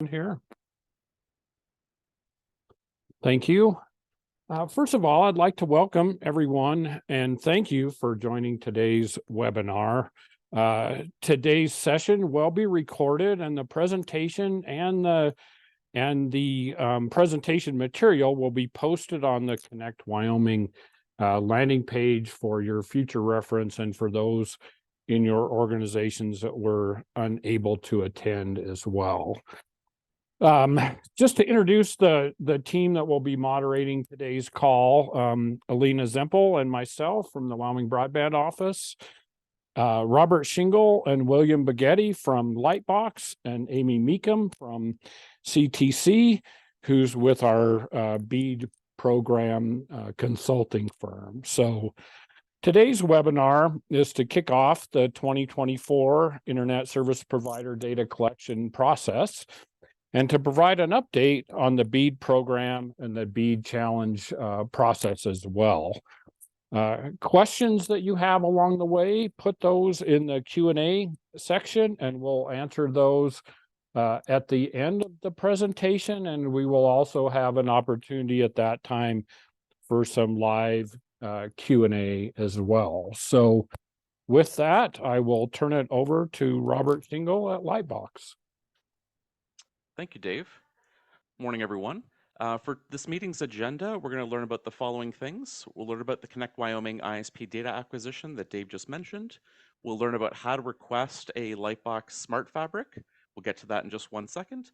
Here. Thank you. First of all, I'd like to welcome everyone and thank you for joining today's webinar. Today's session will be recorded, and the presentation and the presentation material will be posted on the Connect Wyoming landing page for your future reference and for those in your organizations that were unable to attend as well. Just to introduce the team that will be moderating today's call, Alina Zempel and myself from the Wyoming Broadband Office, Robert Shingle and William Baghetti from Lightbox, and Amy Meekum from CTC, who's with our BEAD program consulting firm. So today's webinar is to kick off the 2024 Internet Service Provider Data Collection process, and to provide an update on the BEAD program and the BEAD challenge process as well. Questions that you have along the way, put those in the Q&A section, and we'll answer those at the end of the presentation. And we will also have an opportunity at that time for some live Q&A as well. So with that, I will turn it over to Robert Shingle at Lightbox. Thank you, Dave. Morning, everyone. For this meeting's agenda, we're going to learn about the following things. We'll learn about the Connect Wyoming ISP data acquisition that Dave just mentioned. We'll learn about how to request a Lightbox Smart Fabric. We'll get to that in just 1 second.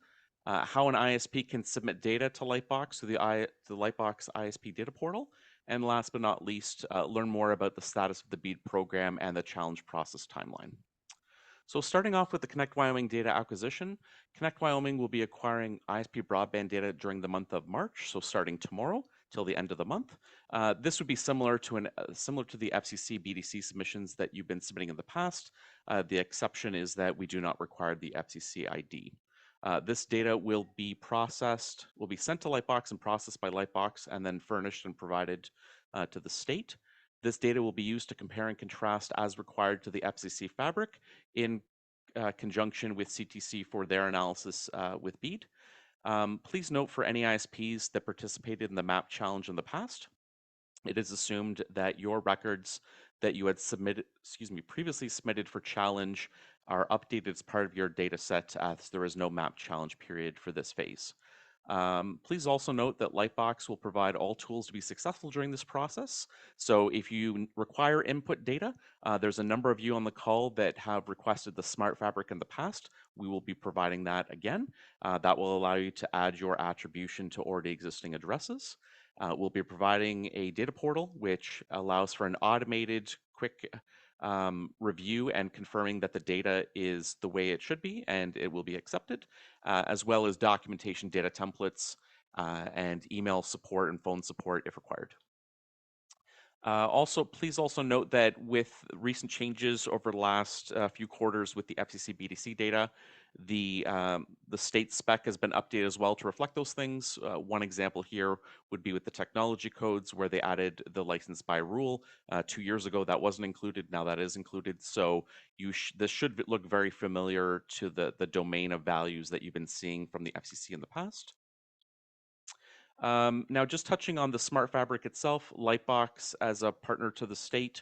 How an ISP can submit data to Lightbox through the Lightbox ISP data portal. And last but not least, learn more about the status of the BEAD program and the challenge process timeline. So starting off with the Connect Wyoming data acquisition, Connect Wyoming will be acquiring ISP broadband data during the month of March, so starting tomorrow till the end of the month. This would be similar to the FCC BDC submissions that you've been submitting in the past. The exception is that we do not require the FCC ID. This data will be sent to Lightbox and processed by Lightbox, and then furnished and provided to the state. This data will be used to compare and contrast as required to the FCC fabric in conjunction with CTC for their analysis with BEAD. Please note, for any ISPs that participated in the MAP challenge in the past, it is assumed that your records that you had previously submitted for challenge are updated as part of your data set, as there is no MAP challenge period for this phase. Please also note that Lightbox will provide all tools to be successful during this process. So if you require input data, there's a number of you on the call that have requested the Smart Fabric in the past. We will be providing that again. That will allow you to add your attribution to already existing addresses. We'll be providing a data portal, which allows for an automated, quick review and confirming that the data is the way it should be and it will be accepted, as well as documentation, data templates, and email support and phone support if required. Please also note that with recent changes over the last few quarters with the FCC BDC data, the state spec has been updated as well to reflect those things. One example here would be with the technology codes, where they added the license by rule. 2 years ago, that wasn't included. Now that is included. So this should look very familiar to the domain of values that you've been seeing from the FCC in the past. Now, just touching on the Smart Fabric itself, Lightbox, as a partner to the state,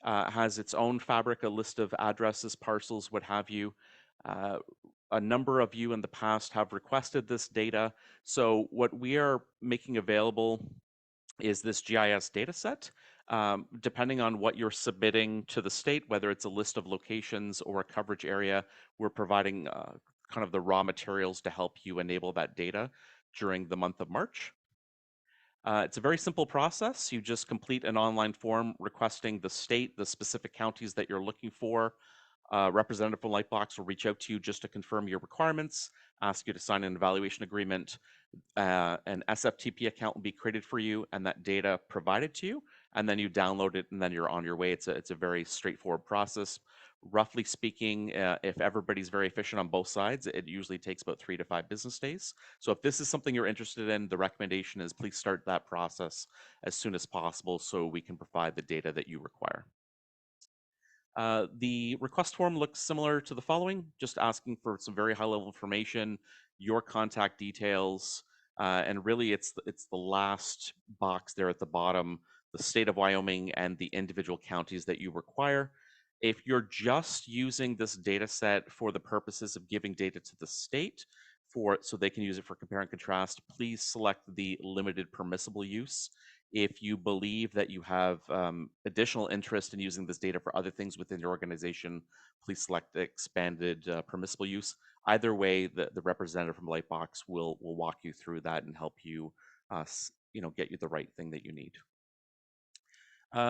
has its own fabric, a list of addresses, parcels, what have you. A number of you in the past have requested this data. So what we are making available is this GIS data set. Depending on what you're submitting to the state, whether it's a list of locations or a coverage area, we're providing kind of the raw materials to help you enable that data during the month of March. It's a very simple process. You just complete an online form requesting the state, the specific counties that you're looking for. Representative from Lightbox will reach out to you just to confirm your requirements, ask you to sign an evaluation agreement. An SFTP account will be created for you and that data provided to you, and then you download it and then you're on your way. It's a very straightforward process. Roughly speaking, if everybody's very efficient on both sides, it usually takes about 3 to 5 business days. So if this is something you're interested in, the recommendation is please start that process as soon as possible so we can provide the data that you require. The request form looks similar to the following, just asking for some very high-level information, your contact details, and really it's the last box there at the bottom, the state of Wyoming and the individual counties that you require. If you're just using this data set for the purposes of giving data to the state so they can use it for compare and contrast, please select the limited permissible use. If you believe that you have additional interest in using this data for other things within your organization, please select the expanded permissible use. Either way, the representative from Lightbox will walk you through that and help you, get you the right thing that you need.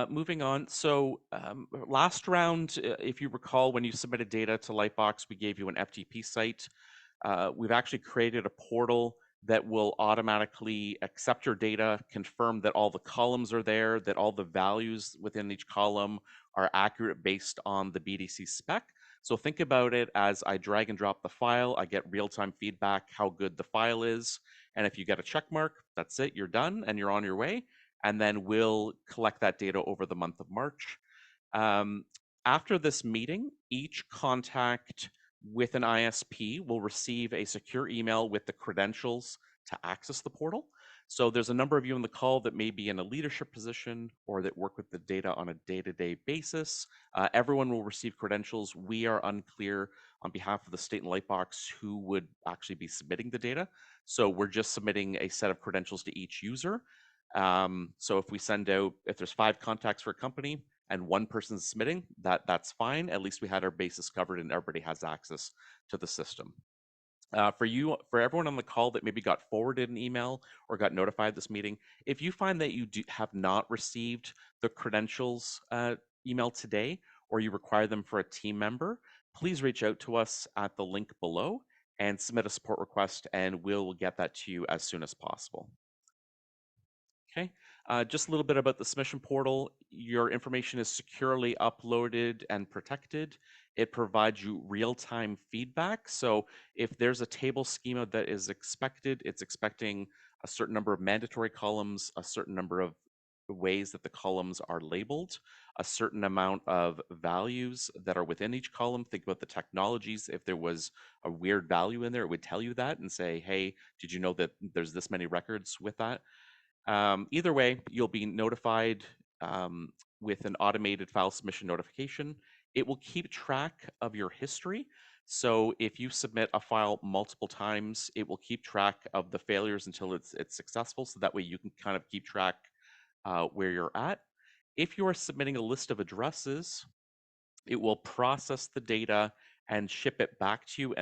Moving on, so last round, if you recall, when you submitted data to Lightbox, we gave you an FTP site. We've actually created a portal that will automatically accept your data, confirm that all the columns are there, that all the values within each column are accurate based on the BDC spec. So think about it as I drag and drop the file, I get real-time feedback how good the file is. And if you get a check mark, that's it, you're done and you're on your way. And then we'll collect that data over the month of March. After this meeting, each contact with an ISP will receive a secure email with the credentials to access the portal. So there's a number of you on the call that may be in a leadership position or that work with the data on a day-to-day basis. Everyone will receive credentials. We are unclear on behalf of the state and Lightbox who would actually be submitting the data. So we're just submitting a set of credentials to each user. So if we send out, if there's 5 contacts for a company and one person's submitting, that's fine. At least we had our bases covered and everybody has access to the system. For everyone on the call that maybe got forwarded an email or got notified this meeting, if you find that you have not received the credentials email today, or you require them for a team member, please reach out to us at the link below and submit a support request, and we'll get that to you as soon as possible. Okay, just a little bit about the submission portal. Your information is securely uploaded and protected. It provides you real-time feedback. So if there's a table schema that is expected, it's expecting a certain number of mandatory columns, a certain number of ways that the columns are labeled, a certain amount of values that are within each column. Think about the technologies. If there was a weird value in there, it would tell you that and say, hey, did you know that there's this many records with that? Either way, you'll be notified with an automated file submission notification. It will keep track of your history. So if you submit a file multiple times, it will keep track of the failures until it's successful. So that way you can kind of keep track where you're at. If you are submitting a list of addresses, it will process the data and ship it back to you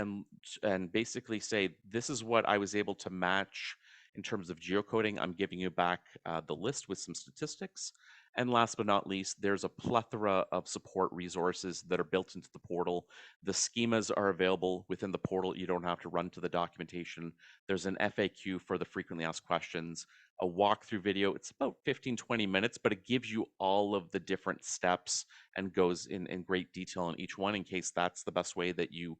and basically say, this is what I was able to match in terms of geocoding. I'm giving you back the list with some statistics. And last but not least, there's a plethora of support resources that are built into the portal. The schemas are available within the portal. You don't have to run to the documentation. There's an FAQ for the frequently asked questions, a walkthrough video. It's about 15-20 minutes, but it gives you all of the different steps and goes in great detail on each one in case that's the best way that you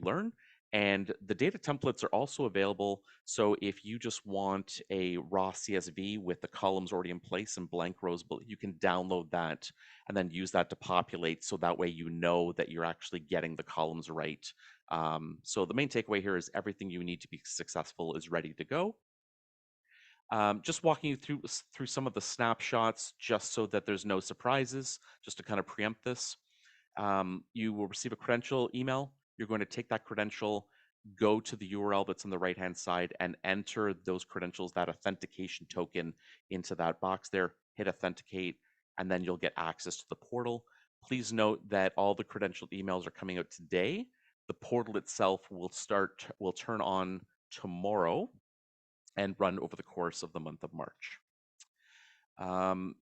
learn. And the data templates are also available. So if you just want a raw CSV with the columns already in place and blank rows, you can download that and then use that to populate. So that way you know that you're actually getting the columns right. So the main takeaway here is everything you need to be successful is ready to go. Just walking you through some of the snapshots, just so that there's no surprises, just to kind of preempt this. You will receive a credential email. You're going to take that credential, go to the URL that's on the right-hand side, and enter those credentials, that authentication token, into that box there. Hit authenticate, and then you'll get access to the portal. Please note that all the credentialed emails are coming out today. The portal itself will turn on tomorrow and run over the course of the month of March.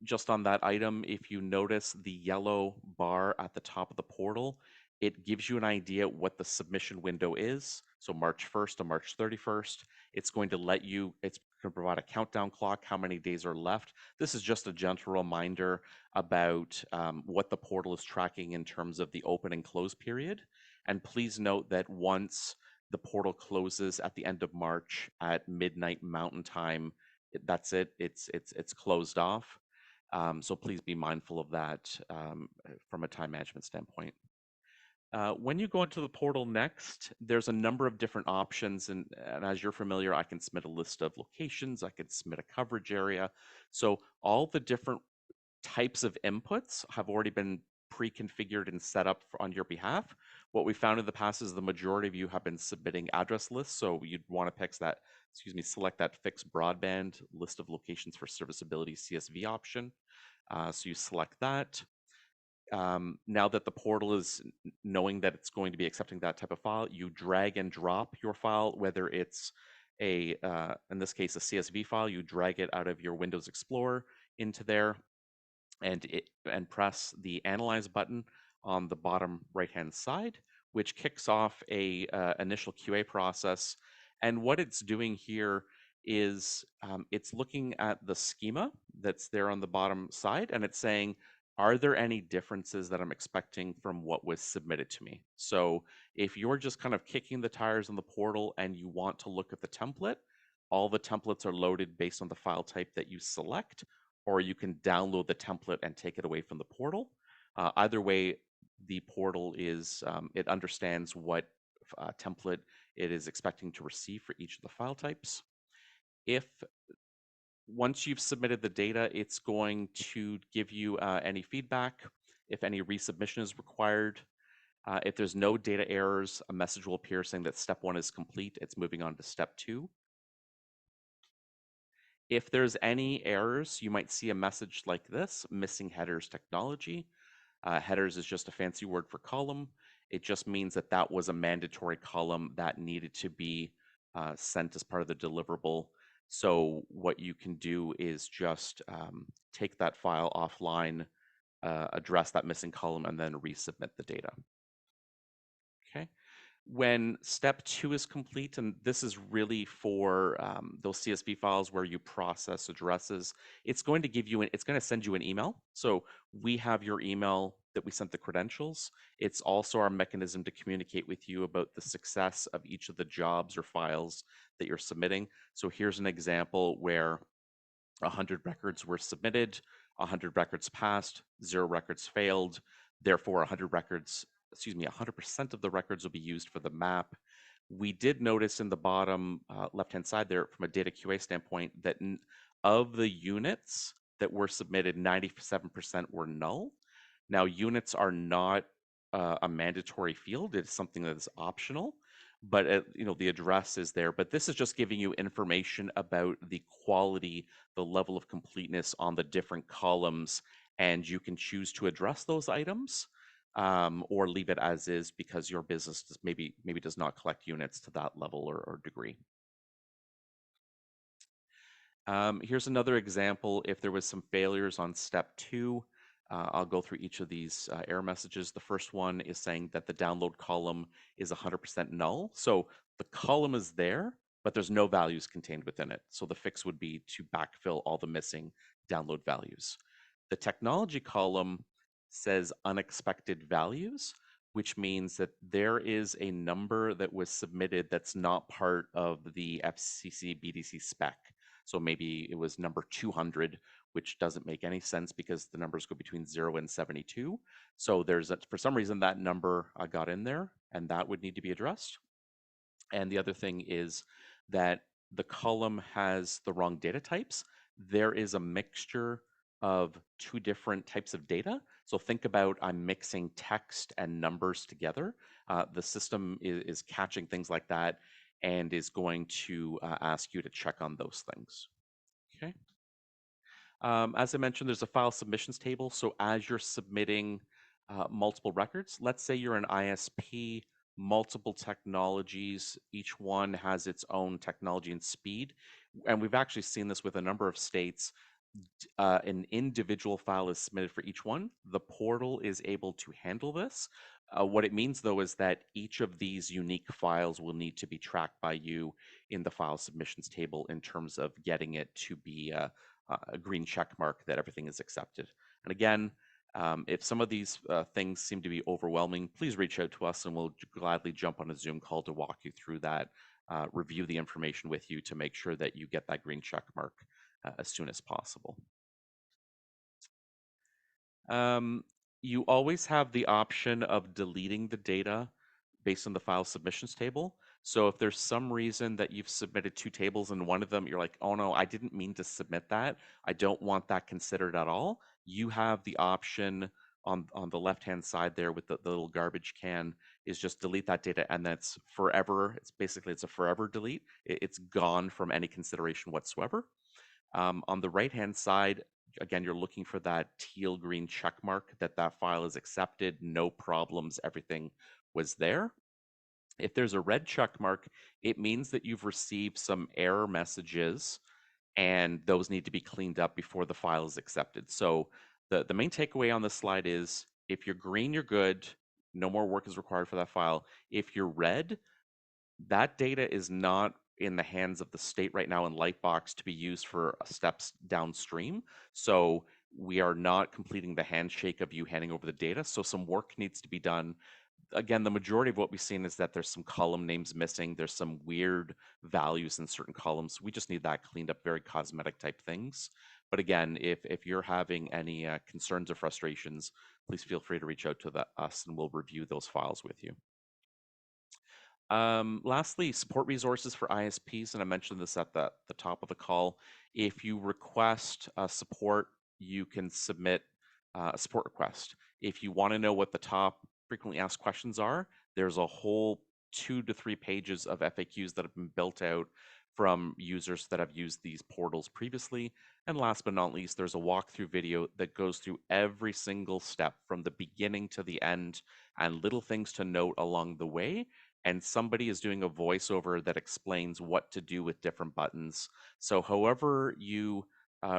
Just on that item, if you notice the yellow bar at the top of the portal, it gives you an idea what the submission window is. So March 1st to March 31st, it's going to provide a countdown clock, how many days are left. This is just a gentle reminder about what the portal is tracking in terms of the open and close period. And please note that once the portal closes at the end of March at midnight Mountain Time, that's it. It's closed off. So please be mindful of that from a time management standpoint. When you go into the portal next, there's a number of different options. And as you're familiar, I can submit a list of locations, I can submit a coverage area. So all the different types of inputs have already been pre-configured and set up on your behalf. What we found in the past is the majority of you have been submitting address lists. So you'd want to select that fixed broadband list of locations for serviceability CSV option. So you select that. Now that the portal is knowing that it's going to be accepting that type of file, you drag and drop your file, whether it's in this case, a CSV file, you drag it out of your Windows Explorer into there and press the Analyze button on the bottom right-hand side, which kicks off a initial QA process. And what it's doing here is it's looking at the schema that's there on the bottom side, and it's saying, are there any differences that I'm expecting from what was submitted to me? So if you're just kind of kicking the tires on the portal and you want to look at the template, all the templates are loaded based on the file type that you select, or you can download the template and take it away from the portal. Either way, the portal it understands what template it is expecting to receive for each of the file types. If once you've submitted the data, it's going to give you any feedback, if any resubmission is required. If there's no data errors, a message will appear saying that step 1 is complete. It's moving on to step 2. If there's any errors, you might see a message like this: missing headers technology. Headers is just a fancy word for column. It just means that that was a mandatory column that needed to be sent as part of the deliverable. So what you can do is just take that file offline, address that missing column, and then resubmit the data. Okay. When step 2 is complete, and this is really for those CSV files where you process addresses, it's going to send you an email. So we have your email that we sent the credentials. It's also our mechanism to communicate with you about the success of each of the jobs or files that you're submitting. So here's an example where 100 records were submitted, 100 records passed, 0 records failed. Therefore, 100% of the records will be used for the map. We did notice in the bottom left-hand side there, from a data QA standpoint, that of the units that were submitted, 97% were null. Now, units are not a mandatory field. It's something that is optional, but the address is there. But this is just giving you information about the quality, the level of completeness on the different columns, and you can choose to address those items or leave it as is because your business maybe does not collect units to that level or degree. Here's another example. If there was some failures on step 2, I'll go through each of these error messages. The first one is saying that the download column is 100% null. So the column is there, but there's no values contained within it. So the fix would be to backfill all the missing download values. The technology column says unexpected values, which means that there is a number that was submitted that's not part of the FCC BDC spec. So maybe it was number 200, which doesn't make any sense because the numbers go between 0 and 72. So for some reason that number got in there, and that would need to be addressed. And the other thing is that the column has the wrong data types. There is a mixture of 2 different types of data. So think about, I'm mixing text and numbers together. The system is catching things like that and is going to ask you to check on those things. Okay. As I mentioned, there's a file submissions table. So as you're submitting multiple records, let's say you're an ISP, multiple technologies, each one has its own technology and speed. And we've actually seen this with a number of states. An individual file is submitted for each one. The portal is able to handle this. What it means, though, is that each of these unique files will need to be tracked by you in the file submissions table in terms of getting it to be a green check mark that everything is accepted. And again, if some of these things seem to be overwhelming, please reach out to us and we'll gladly jump on a Zoom call to walk you through that, review the information with you to make sure that you get that green check mark as soon as possible. You always have the option of deleting the data based on the file submissions table. So if there's some reason that you've submitted two tables and one of them you're like, oh no, I didn't mean to submit that. I don't want that considered at all. You have the option on the left-hand side there with the little garbage can is just delete that data and that's forever. It's a forever delete. It's gone from any consideration whatsoever. On the right-hand side, again, you're looking for that teal green check mark that that file is accepted, no problems, everything was there. If there's a red check mark, it means that you've received some error messages and those need to be cleaned up before the file is accepted. So the main takeaway on this slide is if you're green, you're good. No more work is required for that file. If you're red, that data is not in the hands of the state right now in Lightbox to be used for steps downstream. So we are not completing the handshake of you handing over the data. So some work needs to be done. Again, the majority of what we've seen is that there's some column names missing. There's some weird values in certain columns. We just need that cleaned up, very cosmetic type things. But again, if you're having any concerns or frustrations, please feel free to reach out to us and we'll review those files with you. Lastly, support resources for ISPs, and I mentioned this at the top of the call. If you request support, you can submit a support request. If you want to know what the top frequently asked questions are, there's a whole 2 to 3 pages of FAQs that have been built out from users that have used these portals previously. And last but not least, there's a walkthrough video that goes through every single step from the beginning to the end and little things to note along the way, and somebody is doing a voiceover that explains what to do with different buttons. So however you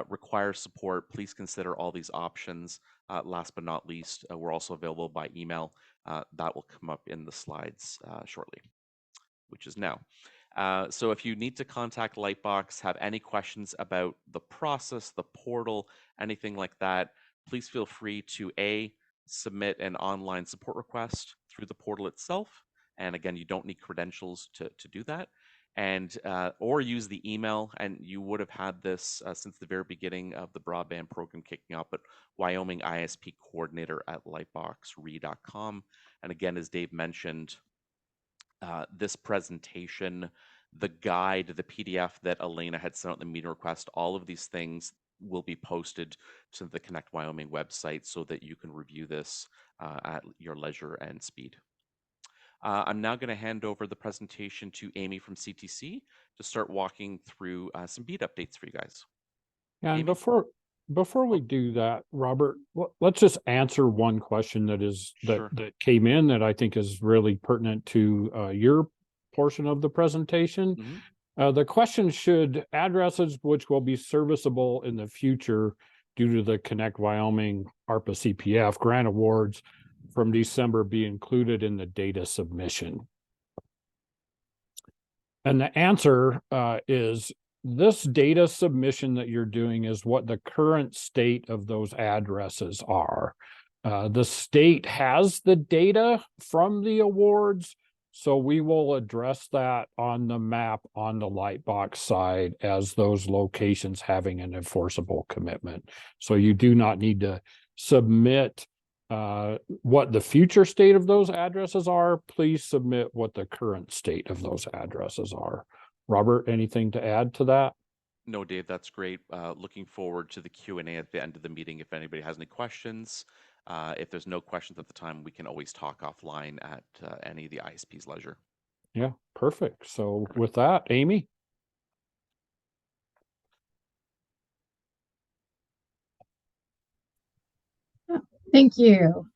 require support, please consider all these options. Last but not least, we're also available by email. That will come up in the slides shortly, which is now. So if you need to contact Lightbox, have any questions about the process, the portal, anything like that, please feel free to submit an online support request through the portal itself. And again, you don't need credentials to do that. And or use the email, and you would have had this since the very beginning of the broadband program kicking off, but Wyoming ISP coordinator at lightboxre.com. And again, as Dave mentioned, this presentation, the guide, the PDF that Elena had sent out the meeting request, all of these things will be posted to the Connect Wyoming website so that you can review this at your leisure and speed. I'm now going to hand over the presentation to Amy from CTC to start walking through some BEAD updates for you guys. And Amy? before we do that, Robert, let's just answer one question Sure. that came in that I think is really pertinent to your portion of the presentation. Mhm. The question: should addresses which will be serviceable in the future due to the Connect Wyoming ARPA CPF grant awards from December be included in the data submission? And the answer is this data submission that you're doing is what the current state of those addresses are. The state has the data from the awards, so we will address that on the map on the Lightbox side as those locations having an enforceable commitment. So you do not need to submit what the future state of those addresses are. Please submit what the current state of those addresses are. Robert, anything to add to that? No, Dave, that's great. Looking forward to the Q&A at the end of the meeting if anybody has any questions. If there's no questions at the time, we can always talk offline at any of the ISP's leisure. Yeah, perfect. So with that, Amy? Thank you.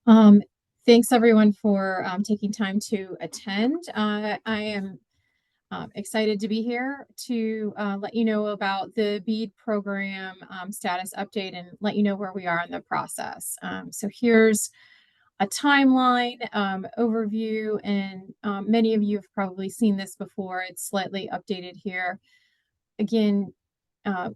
Thanks everyone for taking time to attend. I am excited to be here to let you know about the BEAD program status update and let you know where we are in the process. So here's a timeline overview, and many of you have probably seen this before. It's slightly updated here. Again,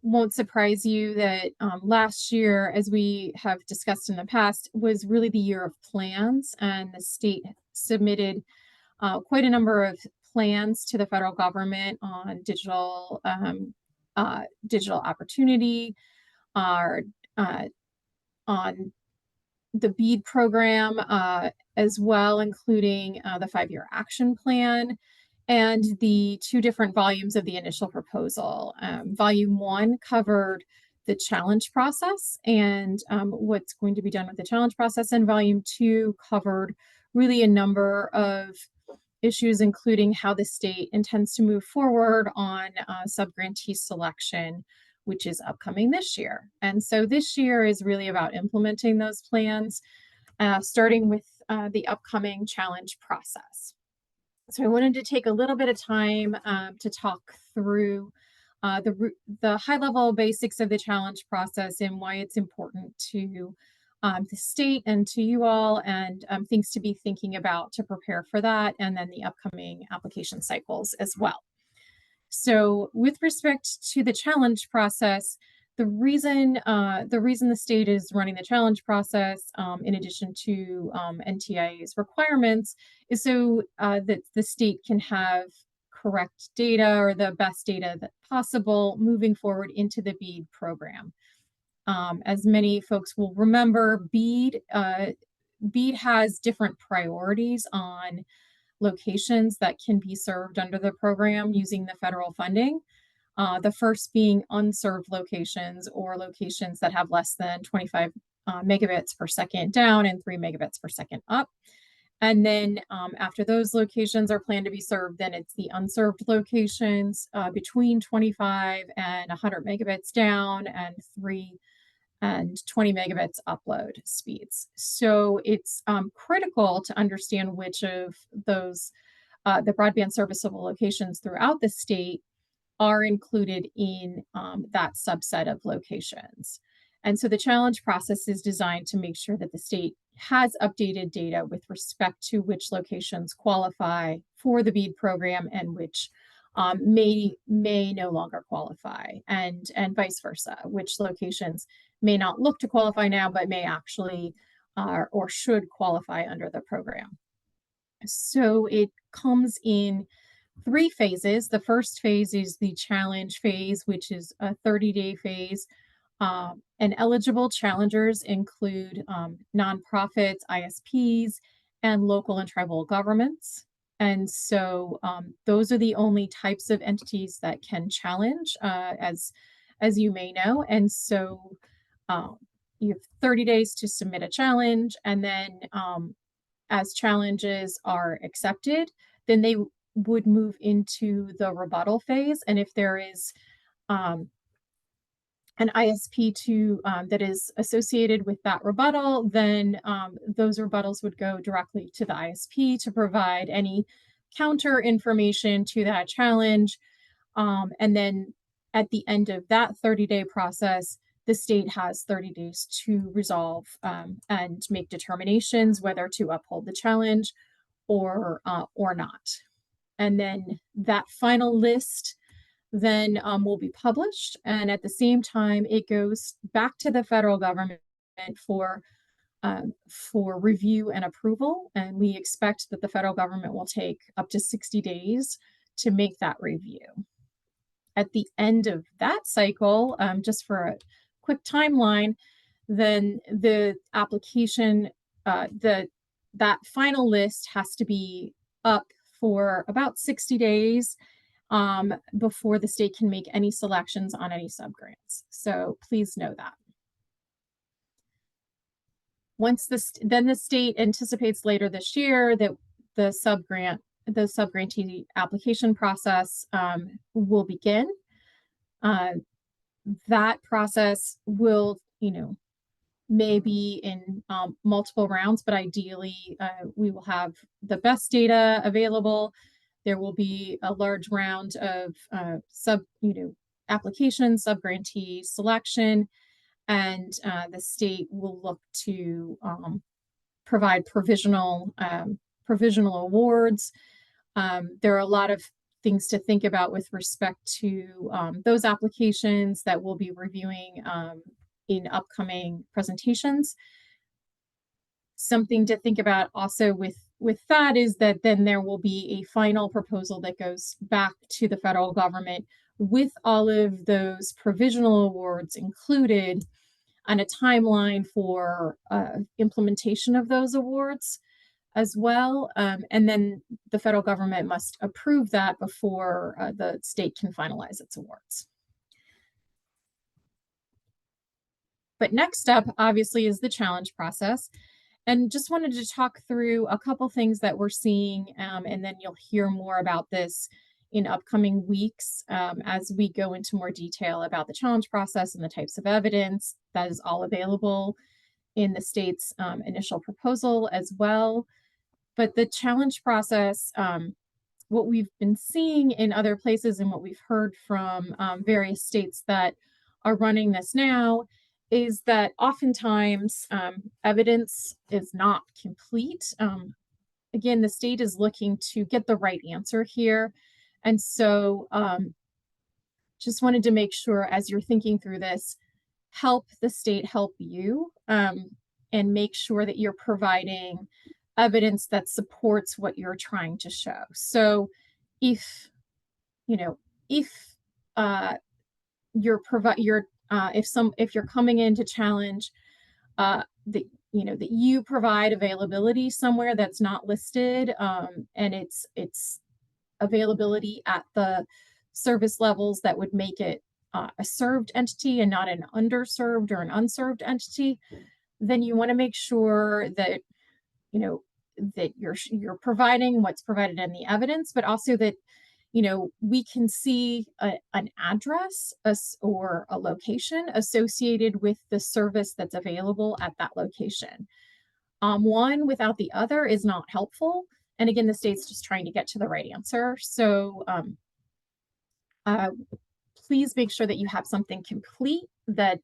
won't surprise you that last year, as we have discussed in the past, was really the year of plans, and the state submitted quite a number of plans to the federal government on digital opportunity, or on the BEAD program as well, including the 5-year action plan and the 2 different volumes of the initial proposal. Volume 1 covered the challenge process and what's going to be done with the challenge process, and volume 2 covered really a number of issues, including how the state intends to move forward on subgrantee selection, which is upcoming this year. And so this year is really about implementing those plans, starting with the upcoming challenge process. So I wanted to take a little bit of time to talk through the high-level basics of the challenge process and why it's important to the state and to you all, and things to be thinking about to prepare for that, and then the upcoming application cycles as well. So with respect to the challenge process, the reason the state is running the challenge process, in addition to NTIA's requirements, is so that the state can have correct data, or the best data that possible, moving forward into the BEAD program. As many folks will remember, BEAD has different priorities on locations that can be served under the program using the federal funding. The first being unserved locations, or locations that have less than 25 megabits per second down and 3 megabits per second up. And then after those locations are planned to be served, then it's the unserved locations between 25 and 100 megabits down and 3 and 20 megabits upload speeds. So it's critical to understand which of those the broadband serviceable locations throughout the state are included in that subset of locations. And so the challenge process is designed to make sure that the state has updated data with respect to which locations qualify for the BEAD program and which may no longer qualify, and vice versa, which locations may not look to qualify now, but may actually or should qualify under the program. So it comes in 3 phases. The first phase is the challenge phase, which is a 30-day phase. And eligible challengers include nonprofits, ISPs, and local and tribal governments. And so those are the only types of entities that can challenge, as you may know. And so you have 30 days to submit a challenge, and then as challenges are accepted, then they would move into the rebuttal phase. And if there is an ISP that is associated with that rebuttal, then those rebuttals would go directly to the ISP to provide any counter information to that challenge. And then at the end of that 30-day process, the state has 30 days to resolve and make determinations whether to uphold the challenge or not. And then that final list then will be published, and at the same time it goes back to the federal government for review and approval, and we expect that the federal government will take up to 60 days to make that review. At the end of that cycle, just for a quick timeline, then the application, that final list has to be up for about 60 days before the state can make any selections on any subgrants. So please know that. Then the state anticipates later this year that the subgrantee application process will begin. That process will, maybe in multiple rounds, but ideally we will have the best data available. There will be a large round of application, subgrantee selection, and the state will look to provide provisional awards. There are a lot of things to think about with respect to those applications that we'll be reviewing in upcoming presentations. Something to think about also with that is that then there will be a final proposal that goes back to the federal government with all of those provisional awards included, and a timeline for implementation of those awards as well. And then the federal government must approve that before the state can finalize its awards. But next up, obviously, is the challenge process. And just wanted to talk through a couple things that we're seeing, and then you'll hear more about this in upcoming weeks as we go into more detail about the challenge process and the types of evidence that is all available in the state's initial proposal as well. But the challenge process, what we've been seeing in other places and what we've heard from various states that are running this now is that oftentimes evidence is not complete. Again, the state is looking to get the right answer here. And so just wanted to make sure as you're thinking through this, help the state help you and make sure that you're providing evidence that supports what you're trying to show. So if, if if you're coming in to challenge that you provide availability somewhere that's not listed, and it's availability at the service levels that would make it a served entity and not an underserved or an unserved entity, then you want to make sure that that you're providing what's provided in the evidence, but also that we can see an address or a location associated with the service that's available at that location. One without the other is not helpful. And again, the state's just trying to get to the right answer. So please make sure that you have something complete that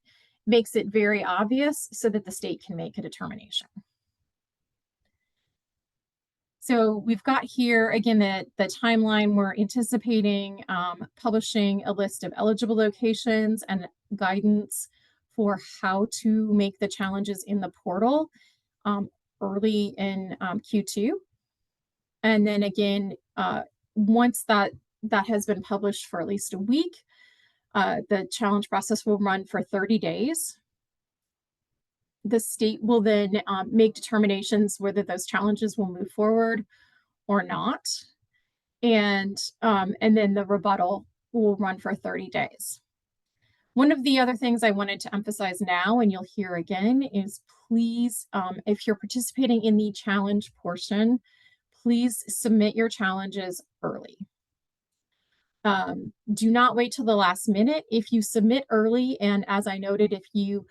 makes it very obvious so that the state can make a determination. So we've got here, again, the timeline. We're anticipating publishing a list of eligible locations and guidance for how to make the challenges in the portal early in Q2. And then again, once that has been published for at least a week, the challenge process will run for 30 days. The state will then make determinations whether those challenges will move forward or not. And then the rebuttal will run for 30 days. One of the other things I wanted to emphasize now, and you'll hear again, is please, if you're participating in the challenge portion, please submit your challenges early. Do not wait till the last minute. If you submit early, and as I noted, if you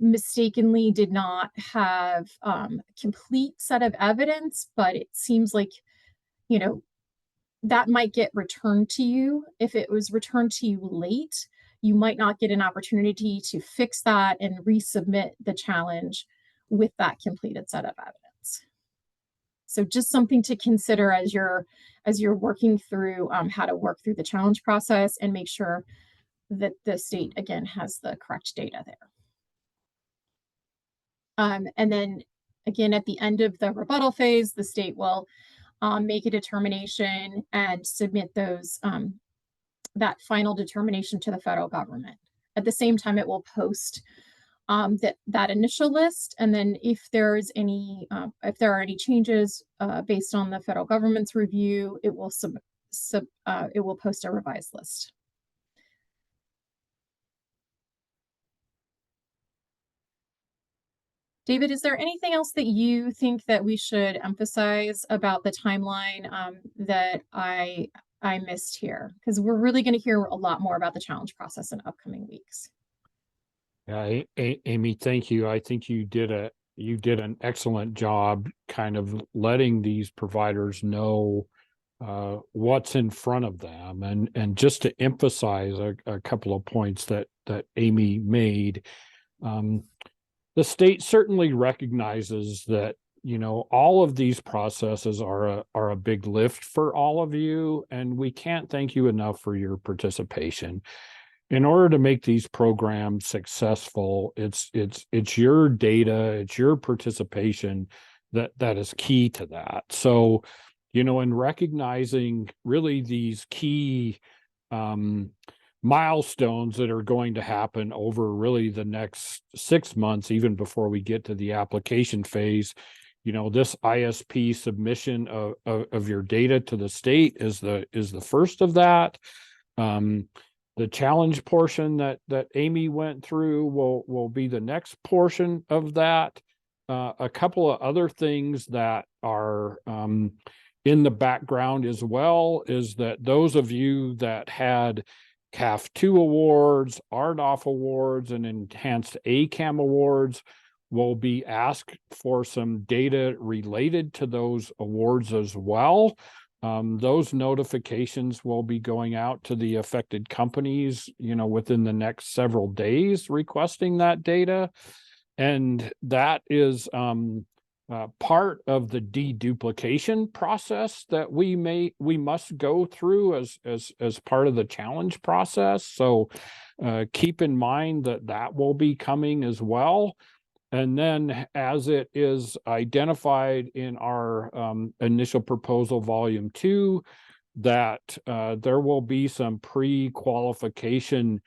mistakenly did not have a complete set of evidence, but it seems like, that might get returned to you. If it was returned to you late, you might not get an opportunity to fix that and resubmit the challenge with that completed set of evidence. So just something to consider as you're working through how to work through the challenge process and make sure that the state, again, has the correct data there. And then again, at the end of the rebuttal phase, the state will make a determination and submit those that final determination to the federal government. At the same time, it will post that initial list, and then if there are any changes based on the federal government's review, it will post a revised list. David, is there anything else that you think that we should emphasize about the timeline that I missed here? Because we're really going to hear a lot more about the challenge process in upcoming weeks. Yeah, Amy, thank you. I think you did an excellent job kind of letting these providers know what's in front of them, and just to emphasize a couple of points that Amy made. The state certainly recognizes that, all of these processes are a big lift for all of you, and we can't thank you enough for your participation. In order to make these programs successful, it's your data, it's your participation that is key to that. So, in recognizing really these key milestones that are going to happen over really the next 6 months, even before we get to the application phase. You know, this ISP submission of your data to the state is the first of that. The challenge portion that Amy went through will be the next portion of that. A couple of other things that are in the background as well is that those of you that had CAF2 awards, RDOF awards, and enhanced ACAM awards will be asked for some data related to those awards as well. Those notifications will be going out to the affected companies, you know, within the next several days requesting that data. And that is part of the deduplication process that we must go through as part of the challenge process. So keep in mind that will be coming as well. And then as it is identified in our initial proposal, volume 2, that there will be some pre-qualification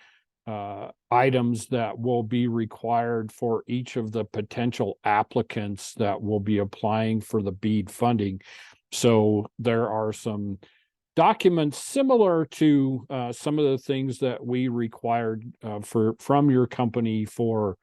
items that will be required for each of the potential applicants that will be applying for the BEAD funding. So there are some documents similar to some of the things that we required from your company for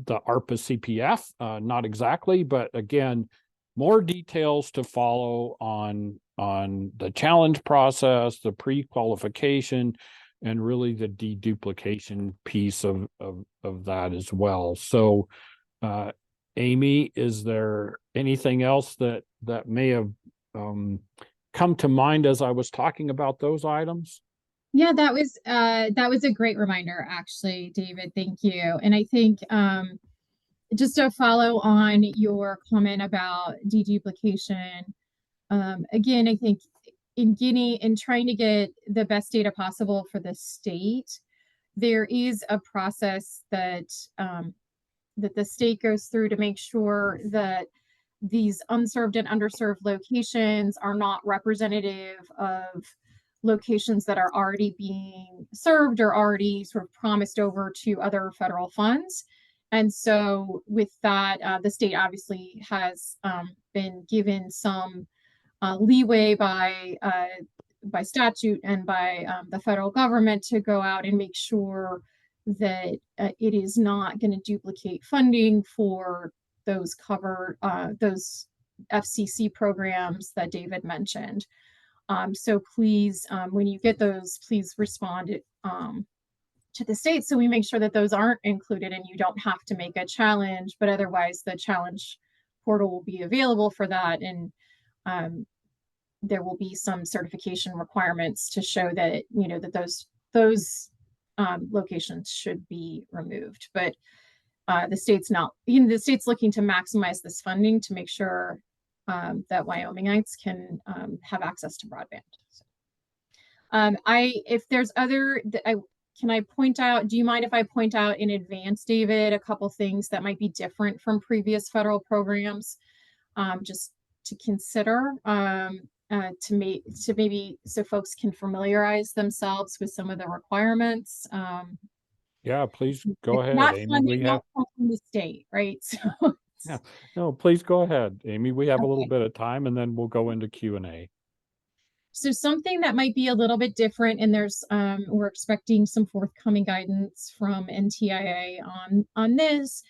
the ARPA CPF, not exactly, but again, more details to follow on the challenge process, the pre-qualification, and really the deduplication piece of that as well. So, Amy, is there anything else that may have come to mind as I was talking about those items? Yeah, that was a great reminder, actually, David. Thank you. And I think just to follow on your comment about deduplication, again, I think in trying to get the best data possible for the state, there is a process that that the state goes through to make sure that these unserved and underserved locations are not representative of locations that are already being served or already sort of promised over to other federal funds. And so with that, the state obviously has been given some leeway by statute and by the federal government to go out and make sure that it is not going to duplicate funding for those those FCC programs that David mentioned. So please, when you get those, please respond to the state so we make sure that those aren't included and you don't have to make a challenge, but otherwise the challenge portal will be available for that. And there will be some certification requirements to show that, you know, that those locations should be removed. But the state's not, you know, the state's looking to maximize this funding to make sure that Wyomingites can have access to broadband. So, if there's other, can I point out, do you mind if I point out in advance, David, a couple things that might be different from previous federal programs, just to consider, to maybe so folks can familiarize themselves with some of the requirements. Yeah, please go ahead, Not Amy. funding won't come from the state, right? So yeah, no, please go ahead, Amy. We have a little okay. bit of time, and then we'll go into Q&A. So something that might be a little bit different, and there's we're expecting some forthcoming guidance from NTIA on this.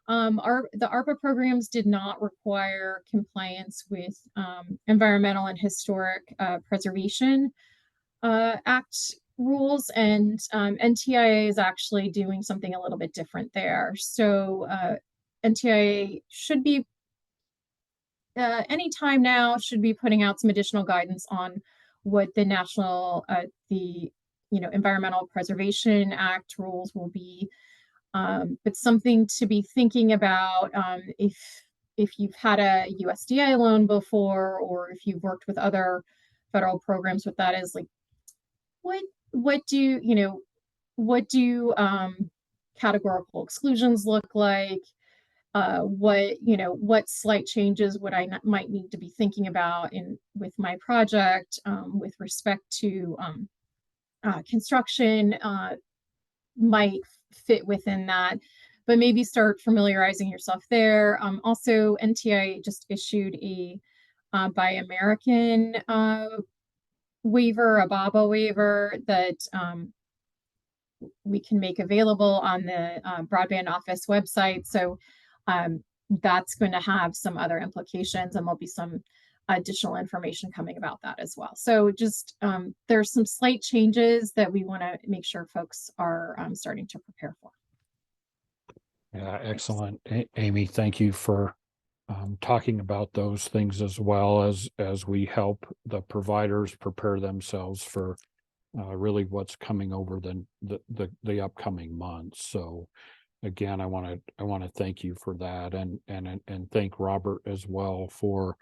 The ARPA programs did not require compliance with Environmental and Historic Preservation Act rules, and NTIA is actually doing something a little bit different there. So NTIA should be anytime now should be putting out some additional guidance on what the national Environmental Preservation Act rules will be. But something to be thinking about if you've had a USDA loan before, or if you've worked with other federal programs with that, is like, what do categorical exclusions look like? What slight changes would I might need to be thinking about with my project with respect to construction might fit within that, but maybe start familiarizing yourself there. Also, NTI just issued a Buy American waiver, a BABA waiver that we can make available on the broadband office website. So that's going to have some other implications, and there'll be some additional information coming about that as well. So just there's some slight changes that we want to make sure folks are starting to prepare for. Yeah, excellent. Amy, thank you for talking about those things as well as we help the providers prepare themselves for really what's coming over the upcoming months. So again, I want to thank you for that, and thank Robert as well for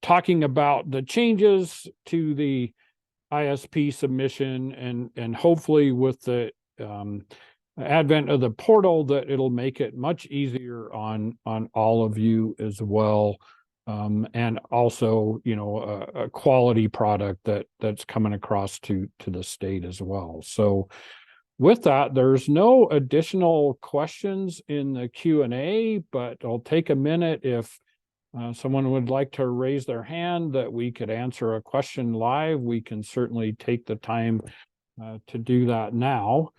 talking about the changes to the ISP submission, and hopefully with the advent of the portal that it'll make it much easier on all of you as well. And also, you know, a quality product that's coming across to the state as well. So with that, there's no additional questions in the Q&A, but I'll take a minute if someone would like to raise their hand that we could answer a question live. We can certainly take the time to do that now.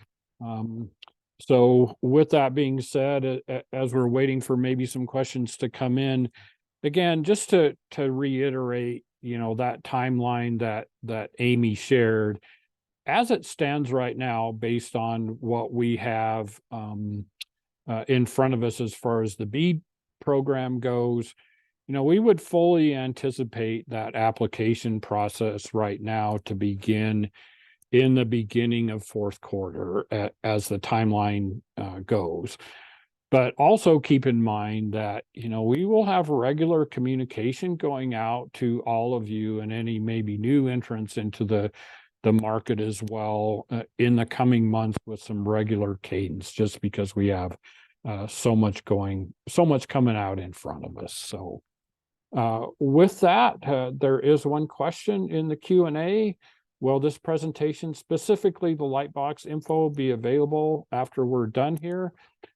So with that being said, as we're waiting for maybe some questions to come in, again, just to reiterate, you know, that timeline that Amy shared, as it stands right now, based on what we have in front of us as far as the BEAD program goes, you know, we would fully anticipate that application process right now to begin in the beginning of fourth quarter as the timeline goes. But also keep in mind that, you know, we will have regular communication going out to all of you and any maybe new entrants into the market as well in the coming months with some regular cadence, just because we have so much coming out in front of us. So with that, there is one question in the Q&A. Will this presentation, specifically the Lightbox info, be available after we're done here?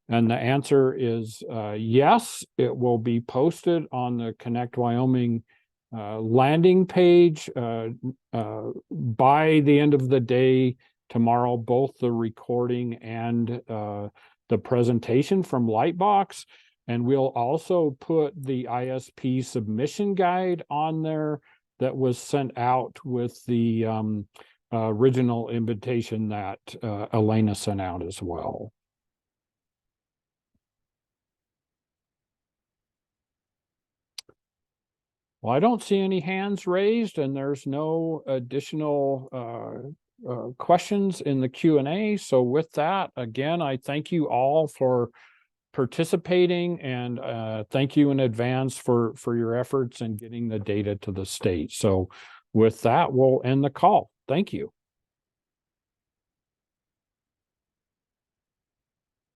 And the answer is yes, it will be posted on the Connect Wyoming landing page by the end of the day tomorrow, both the recording and the presentation from Lightbox. And we'll also put the ISP submission guide on there that was sent out with the original invitation that Elena sent out as well. Well, I don't see any hands raised, and there's no additional questions in the Q&A. So with that, again, I thank you all for participating, and thank you in advance for your efforts in getting the data to the state. So with that, we'll end the call. Thank you.